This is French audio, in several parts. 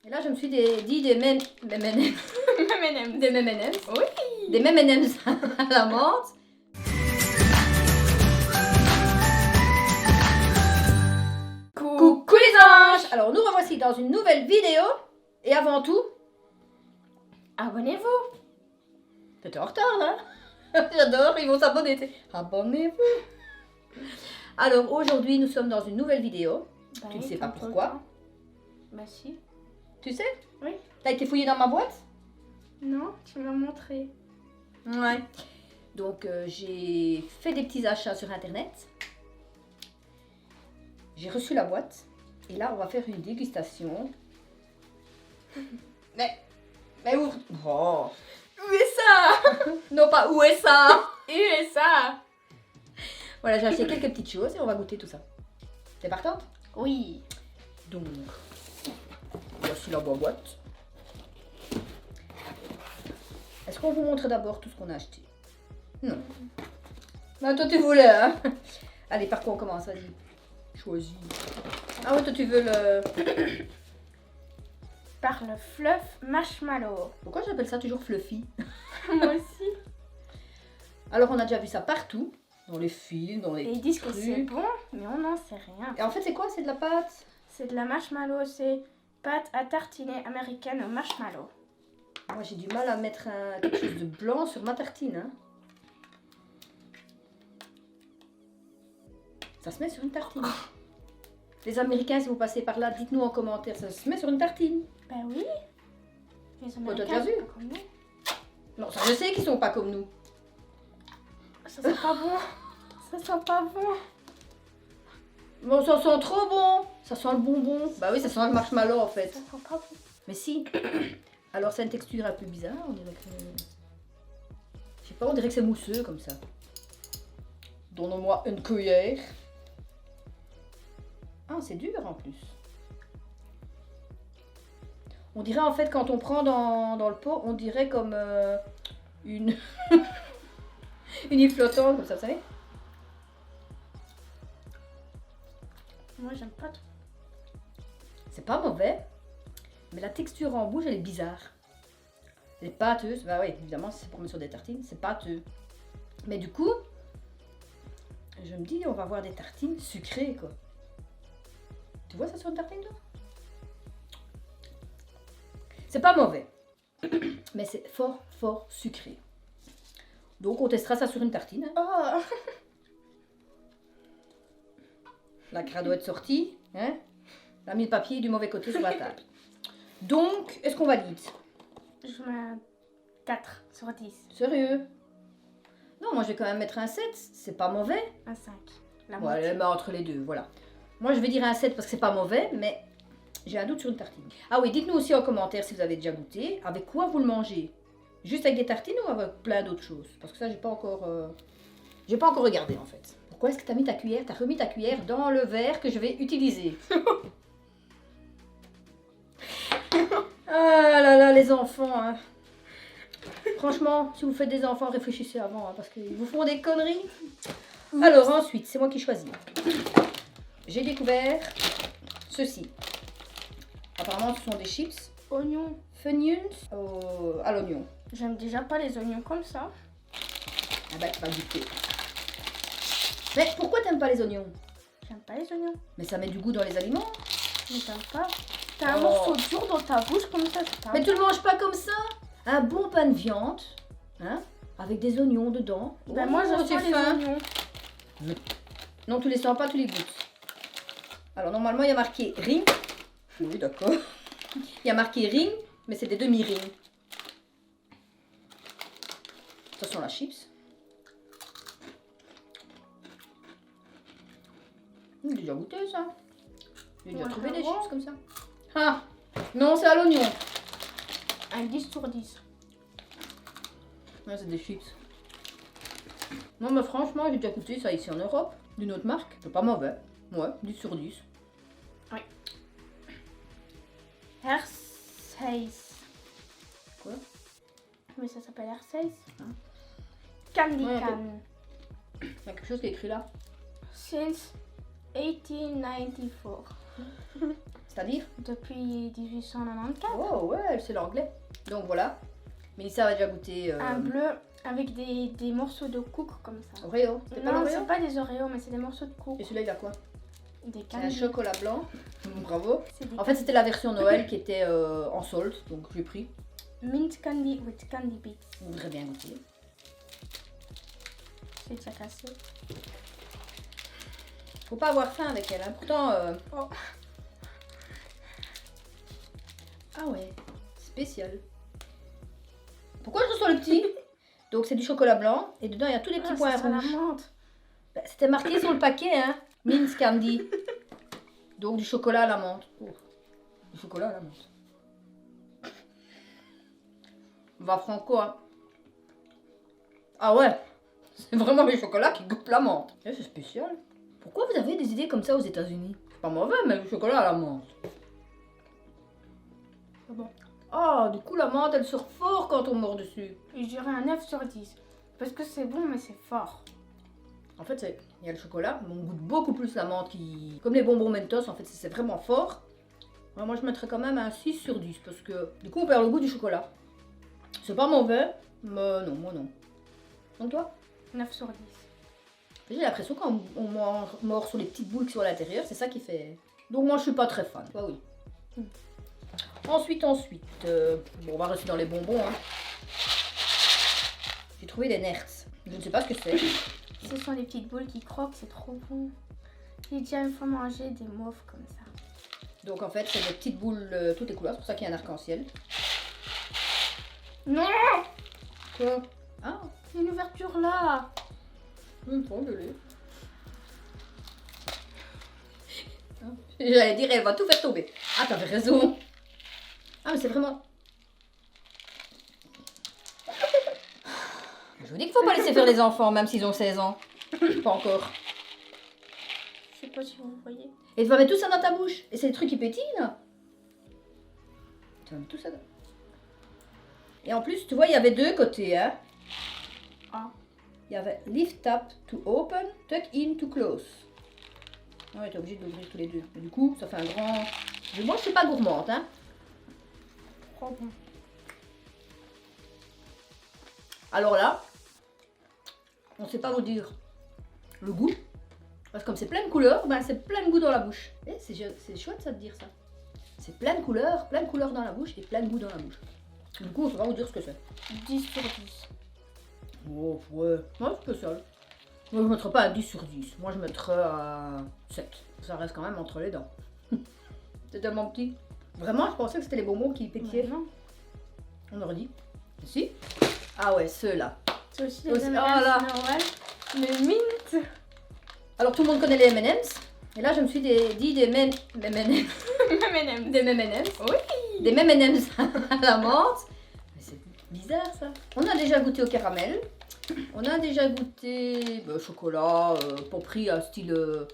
Et là, je me suis dit des M&M's. M&M's. Des M&M's. Oui. Des M&M's à la menthe. Coucou les anges! Alors nous revoici dans une nouvelle vidéo. Et avant tout, Abonnez-vous. t'étais en retard là. J'adore, ils vont s'abonner. Abonnez-vous. Alors aujourd'hui, nous sommes dans une nouvelle vidéo. Bah Tu ne oui, sais pas comme tout le pourquoi. temps. Bah si. Tu sais? Oui. T'as été fouillé dans ma boîte? Non, tu m'as montré. Ouais. Donc j'ai fait des petits achats sur internet. J'ai reçu la boîte. Et là, on va faire une dégustation. Mais ouvre. Oh. USA. Non, pas où est ça? USA. Voilà, j'ai acheté quelques petites choses et on va goûter tout ça. T'es partante? Oui. Donc, voici la boîte. Est-ce qu'on vous montre d'abord tout ce qu'on a acheté? Non. Non, toi tu voulais, hein? Allez, par quoi on commence? Vas-y. Choisis. Ah ouais, toi tu veux le... Par le fluff marshmallow. Pourquoi j'appelle ça toujours fluffy? Moi aussi. Alors on a déjà vu ça partout. Dans les films, dans les Et ils disent que trucs. c'est bon, mais on n'en sait rien. Et en fait c'est quoi? C'est de la pâte? C'est de la marshmallow, c'est pâte à tartiner américaine au marshmallow. Moi j'ai du mal à mettre quelque chose de blanc sur ma tartine. Hein. Ça se met sur une tartine. Les Américains, si vous passez par là, dites-nous en commentaire, ça se met sur une tartine. Ben oui. Les t'as Américains déjà vu? sont pas comme nous. Non, ça je sais qu'ils sont pas comme nous. Ça sent pas bon. Ça sent pas bon. Bon, ça sent trop bon. Ça sent le bonbon. Bah oui, ça sent le marshmallow en fait. Ça sent pas bon. Mais si. Alors c'est une texture un peu bizarre, on dirait que... Je sais pas, on dirait que c'est mousseux comme ça. Donne-moi une cuillère. Ah, c'est dur en plus. On dirait en fait quand on prend dans le pot, on dirait comme une... une île flottante comme ça, vous savez? Moi j'aime pas trop. C'est pas mauvais, mais la texture en bouche elle est bizarre. Elle est pâteuse, bah oui, évidemment si c'est pour mettre sur des tartines, c'est pâteux. Mais du coup, je me dis on va avoir des tartines sucrées quoi. Tu vois ça sur une tartine toi? C'est pas mauvais, mais c'est fort sucré. Donc on testera ça sur une tartine. Hein. Oh. La craie doit être sortie, hein? On a mis le papier du mauvais côté sur la table. Donc, est-ce qu'on valide? Je mets un 4 sur 10. Sérieux? Non, moi je vais quand même mettre un 7, c'est pas mauvais. Un 5. La Voilà, moitié. elle met entre les deux, voilà. Moi je vais dire un 7 parce que c'est pas mauvais, mais j'ai un doute sur une tartine. Ah oui, dites-nous aussi en commentaire si vous avez déjà goûté, avec quoi vous le mangez? Juste avec des tartines ou avec plein d'autres choses? Parce que ça j'ai pas encore regardé en fait. Pourquoi est-ce que tu as mis ta cuillère, t'as remis ta cuillère dans le verre que je vais utiliser? Ah là là, les enfants, hein. Franchement, si vous faites des enfants, réfléchissez avant, hein, parce qu'ils vous font des conneries. Alors ensuite, c'est moi qui choisis. J'ai découvert ceci. Apparemment, ce sont des chips Oignon. Funyuns à l'oignon. J'aime déjà pas les oignons comme ça. Ah bah, tu vas goûter. Mais pourquoi t'aimes pas les oignons? J'aime pas les oignons. Mais ça met du goût dans les aliments. Mais j'aime pas. T'as un Oh. morceau dur dans ta bouche comme ça. C'est pas Mais bon. tu le manges pas comme ça. Un bon pain de viande, hein, avec des oignons dedans. Ben moi j'aime j'ai pas les faim. oignons. Non, tu les sens pas, tu les goûtes. Alors normalement, il y a marqué ring. Oui, d'accord. Il y a marqué ring, mais c'est des demi-rings. Ça sont la chips. J'ai déjà goûté ça. J'ai déjà Ouais, trouvé des bon. chips comme ça. Ah, non, c'est à l'oignon. Un 10 sur 10. Ouais, c'est des chips. Non, mais franchement, j'ai déjà goûté ça ici en Europe, d'une autre marque. C'est pas mauvais. Ouais, 10 sur 10. Oui. Hershey's. Quoi? Mais ça s'appelle Hershey's. Candy Ouais, Can. Il y a quelque chose qui est écrit là. Since 1894. C'est C'est-à-dire? Depuis 1894. Oh ouais, c'est l'anglais. Donc voilà. Mélissa a déjà goûté Un bleu avec des morceaux de cook comme ça. Oreo. C'est pas Non, l'Oreo? c'est pas des Oreos, mais c'est des morceaux de cook. Et celui-là, il a quoi? Des C'est un candies. chocolat blanc. Bravo. C'est des En fait, c'était la version Noël qui était en solde, donc j'ai pris. mint candy with candy beats. On voudrait bien goûter. C'est déjà cassé. Faut pas avoir faim avec elle, hein. Pourtant. Oh. Ah ouais, spécial. Pourquoi je reçois le petit? Donc c'est du chocolat blanc et dedans il y a tous les petits points ça sent la rouges. menthe. Bah, c'était marqué sur le paquet, hein. Mint candy. Donc du chocolat à la menthe. Oh. Du chocolat à la menthe. On va franco, hein. Ah ouais, c'est vraiment les chocolats qui goûtent la menthe. Eh, c'est spécial. Pourquoi vous avez des idées comme ça aux États-Unis? C'est pas mauvais, mais le chocolat à la menthe. C'est bon. Ah, du coup la menthe elle sort fort quand on mord dessus. Je dirais un 9 sur 10. Parce que c'est bon, mais c'est fort. En fait, il y a le chocolat, mais on goûte beaucoup plus la menthe qui. Comme les bonbons Mentos, en fait, c'est vraiment fort. Ouais, moi, je mettrais quand même un 6 sur 10 parce que du coup, on perd le goût du chocolat. C'est pas mauvais, mais non, moi non. Donc, toi? 9 sur 10. J'ai l'impression quand on mord sur les petites boules qui sont à l'intérieur, c'est ça qui fait. Donc, moi, je suis pas très fan. Toi, oui. Ensuite, bon, on va rester dans les bonbons. Hein. J'ai trouvé des Nerds. Je ne sais pas ce que c'est. Ce sont les petites boules qui croquent, c'est trop bon. J'ai déjà une fois mangé des mauves comme ça. Donc en fait, c'est des petites boules toutes les couleurs, c'est pour ça qu'il y a un arc-en-ciel. Non! Quoi? Ah, Il y a une ouverture là. une fois, je l'ai. J'allais dire, elle va tout faire tomber. Ah, t'avais raison. Ah, mais c'est vraiment... Je vous dis qu'il faut pas laisser faire les enfants, même s'ils ont 16 ans. Pas encore. Je sais pas si vous voyez. Et tu vas mettre tout ça dans ta bouche. Et c'est des trucs qui pétillent, là. Tu vas mettre tout ça dans... Et en plus, tu vois, il y avait deux côtés, hein. Ah. Il y avait lift up to open, tuck in to close. Ah ouais, t'es obligé d'ouvrir tous les deux. Et du coup, ça fait un grand... Mais moi, je suis pas gourmande, hein. Trop bon. Alors là, on sait pas vous dire le goût. Parce que comme c'est plein de couleurs, ben c'est plein de goût dans la bouche. Eh, c'est chouette ça de dire ça. C'est plein de couleurs dans la bouche et plein de goût dans la bouche. Du coup, on ne peut pas vous dire ce que c'est. 10 sur 10. Oh, ouais, ouais, c'est spécial. Moi, je ne mettrais pas un 10 sur 10. Moi, je mettrais un 7. Ça reste quand même entre les dents. C'est tellement petit. Vraiment, je pensais que c'était les bonbons qui pétillaient. Ouais, non. On aurait dit. Si. Ah ouais, ceux-là. C'est aussi Aussi- les oh là. M&M's Noël. Mais mint. Alors, tout le monde connaît les M&M's. Et là, je me suis dit des M&M's. M&M's. Des M&M's. Oui. Des M&M's à la menthe. Mais c'est bizarre ça. On a déjà goûté au caramel. On a déjà goûté chocolat, Popri, style. Vous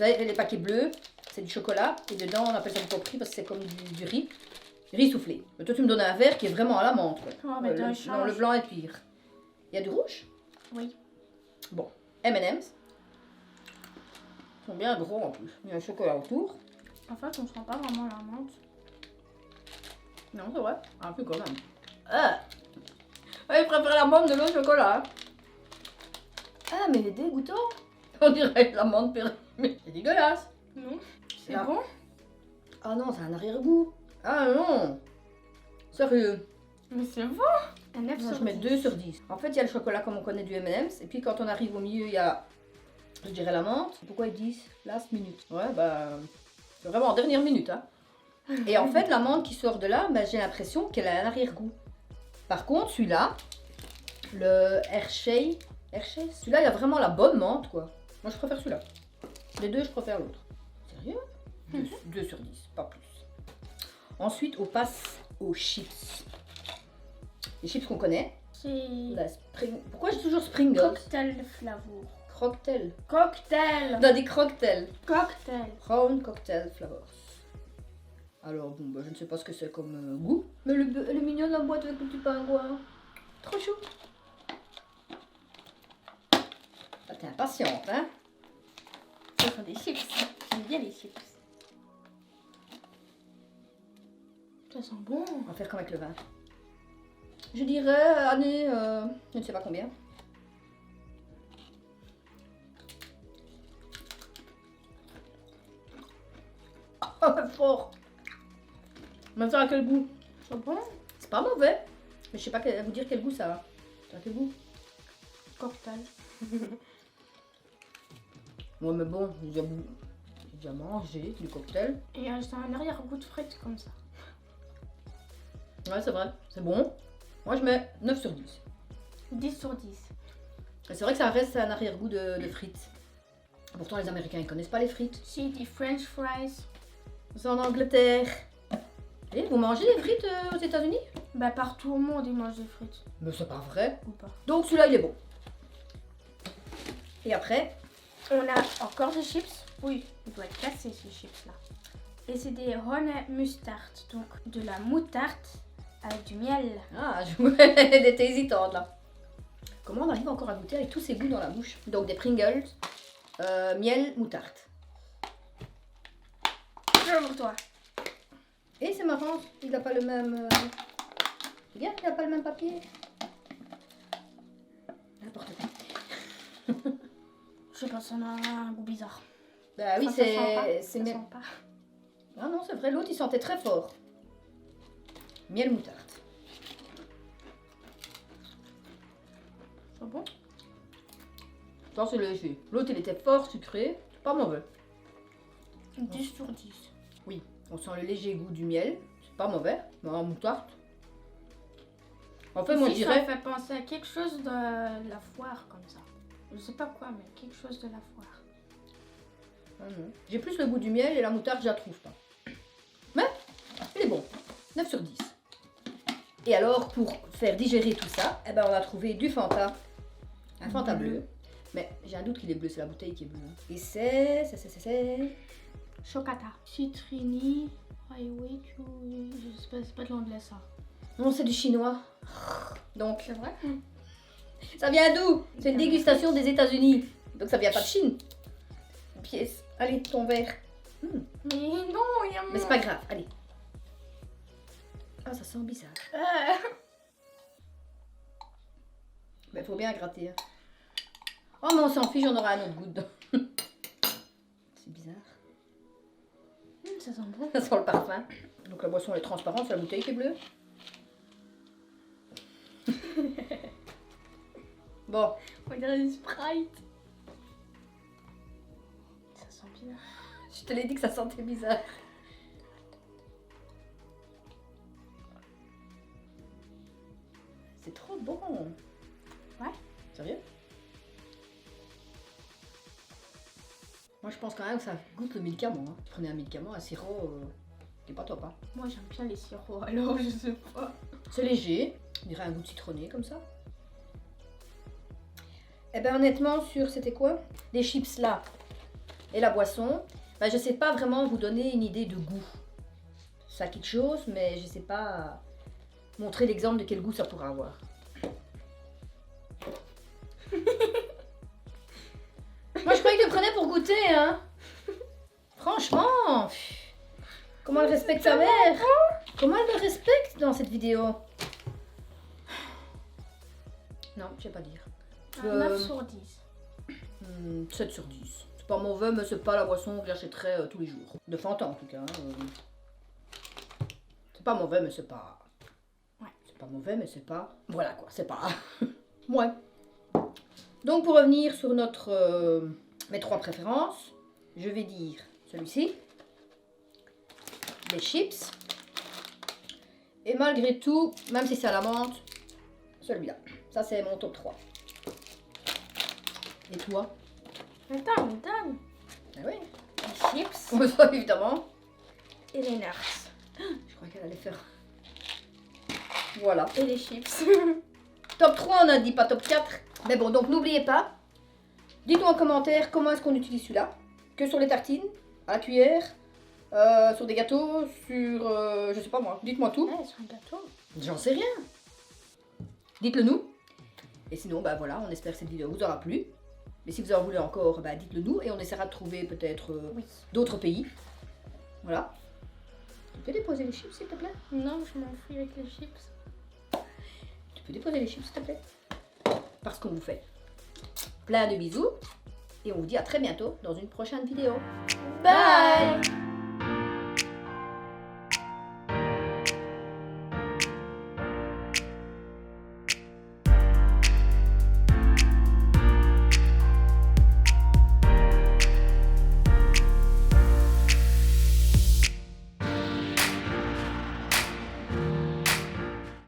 savez, les paquets bleus, c'est du chocolat. Et dedans, on appelle ça du Popri parce que c'est comme du riz. Riz soufflé. Mais toi, tu me donnes un verre qui est vraiment à la menthe. Quoi. Oh, mais toi, non, change. le blanc est pire. Il y a du rouge. Oui. Bon, M&M's. Ils sont bien gros en plus. Il y a un chocolat autour. En fait, on sent pas vraiment la menthe. Non, c'est vrai. Un peu quand même. Ah. Ouais, je préfère la menthe de l'eau au chocolat. Hein. Ah, mais il est dégoûtant. On dirait la menthe périmée. C'est dégueulasse. Non. C'est Là. bon. Ah non, c'est un arrière-goût. Ah non. Sérieux. Mais c'est bon. Un 9 Moi, sur je mets 10. 2 sur 10. En fait, il y a le chocolat comme on connaît du M&M's. Et puis quand on arrive au milieu, il y a, je dirais, la menthe. Pourquoi ils disent last minute? Ouais, bah, c'est vraiment en dernière minute. Hein. Et en fait, la menthe qui sort de là, bah, j'ai l'impression qu'elle a un arrière-goût. Par contre, celui-là, le Hershey, celui-là, il y a vraiment la bonne menthe, quoi. Moi, je préfère celui-là. Les deux, je préfère l'autre. Sérieux? 2 sur 10, pas plus. Ensuite, on passe aux chips. Les chips qu'on connaît. C'est La Pourquoi j'ai toujours Springles? cocktail flavour. Cocktail. Cocktail. On a des cocktails. Cocktail. Brown cocktail flavors. Alors bon, bah, je ne sais pas ce que c'est comme goût. Mais elle est mignonne la boîte avec le petit pingouin. Trop chou. Ah, t'es impatiente, hein? Ce sont des chips. J'aime bien les chips. Ça sent bon. On va faire comme avec le vin. Je dirais année, je ne sais pas combien. Oh, fort. Même ça a quel goût? C'est bon. C'est pas mauvais. Mais je sais pas vous dire quel goût ça a. Ça a quel goût? Cocktail. Ouais, mais bon, j'ai déjà mangé du cocktail. Et c'est un arrière-goût de frites comme ça. Ouais, c'est vrai. C'est bon. Moi, je mets 9 sur 10. 10 sur 10. Et c'est vrai que ça reste un arrière-goût de frites. Pourtant, les Américains, ils connaissent pas les frites. Si, des French fries. C'est en Angleterre. Et vous mangez les frites aux États-Unis? Bah partout au monde ils mangent des frites. Mais c'est pas vrai. Ou pas. Donc celui-là, il est bon. Et après, On a encore des chips. Oui, il doit être cassé ces chips là. Et c'est des honey mustard. Donc de la moutarde avec du miel. ah, j'étais hésitante là. Comment on arrive encore à goûter avec tous ces goûts dans la bouche? Donc des Pringles, miel, moutarde. Je pour toi. Et c'est marrant, il n'a pas le même... Regarde, il n'a pas le même papier. N'importe quoi. Je sais pas, ça a un goût bizarre. Bah oui, Enfin, ça sent pas, c'est... ça sent pas. Ah non, c'est vrai, l'autre il sentait très fort. Miel, moutarde. C'est bon. Ça c'est léger. L'autre il était fort sucré, c'est pas mauvais. 10 sur 10. Oui, on sent le léger goût du miel, c'est pas mauvais, mais en moutarde. En fait, moi je Si, dirais... ça me fait penser à quelque chose de la foire comme ça. Je sais pas quoi, mais quelque chose de la foire. Ah non. J'ai plus le goût du miel et la moutarde, je la trouve pas. Mais, il est bon. 9 sur 10. Et alors, pour faire digérer tout ça, eh ben, on a trouvé du Fanta. Un Fanta bleu. Mais j'ai un doute qu'il est bleu, c'est la bouteille qui est bleue. Et c'est... Chocata. Citrini. Highway to... Je sais pas, c'est pas de l'anglais ça. Non, c'est du chinois. Donc, C'est vrai? ça vient d'où? C'est une dégustation des États-Unis. Donc ça vient pas de Chine. Une pièce. Allez, ton verre. Mais non, il y a Mais c'est pas grave, allez. Ah, ça sent bizarre. Mais faut bien gratter. Hein. Oh, mais on s'en fiche, on aura un autre goût dedans. C'est bizarre. Ça sent bon. Ça sent le parfum. Donc la boisson elle est transparente, c'est la bouteille qui est bleue. Bon. On dirait du Sprite. Ça sent bien. Je te l'ai dit que ça sentait bizarre. C'est trop bon. Ouais. Sérieux? Moi je pense quand même que ça goûte le médicament. Hein. Prenez un médicament, un sirop, c'est pas top. Hein. Moi j'aime bien les sirops, alors je sais pas. C'est léger, on dirait un goût de citronné comme ça. Eh ben honnêtement sur c'était quoi? Les chips là et la boisson, ben, je sais pas vraiment vous donner une idée de goût. Ça a quelque chose, mais je sais pas montrer l'exemple de quel goût ça pourrait avoir. Moi je croyais que tu prenais pour goûter, hein. Franchement, comment elle respecte sa mère? Comment elle me respecte dans cette vidéo? Non, je sais pas dire. 9 sur 10. 7 sur 10. C'est pas mauvais, mais c'est pas la boisson que j'achèterais tous les jours. De Fanta en tout cas. C'est pas mauvais, mais c'est pas... Ouais. C'est pas mauvais, mais c'est pas... Voilà quoi, c'est pas... Ouais. Donc pour revenir sur notre mes trois préférences, je vais dire celui-ci. Les chips. Et malgré tout, même si c'est à la menthe, celui-là. Ça c'est mon top 3. Et toi? Attends, on donne. Ah oui. Les chips On ça évidemment. et les nuts. Je crois qu'elle allait faire. Voilà. Et les chips. Top 3 on a dit, pas top 4. Mais bon, donc n'oubliez pas. Dites-nous en commentaire comment est-ce qu'on utilise celui-là. Que sur les tartines, à la cuillère, sur des gâteaux, sur... je sais pas moi, dites-moi tout. Ouais, sur un gâteau. J'en sais rien. Dites-le nous. Et sinon, bah voilà, on espère que cette vidéo vous aura plu. Mais si vous en voulez encore, bah dites-le nous et on essaiera de trouver peut-être Oui. d'autres pays. Voilà. peux déposer les chips, s'il te plaît? Non, je m'en fous avec les chips. Tu peux déposer les chips, s'il te plaît? Parce qu'on vous fait plein de bisous. Et on vous dit à très bientôt dans une prochaine vidéo. Bye.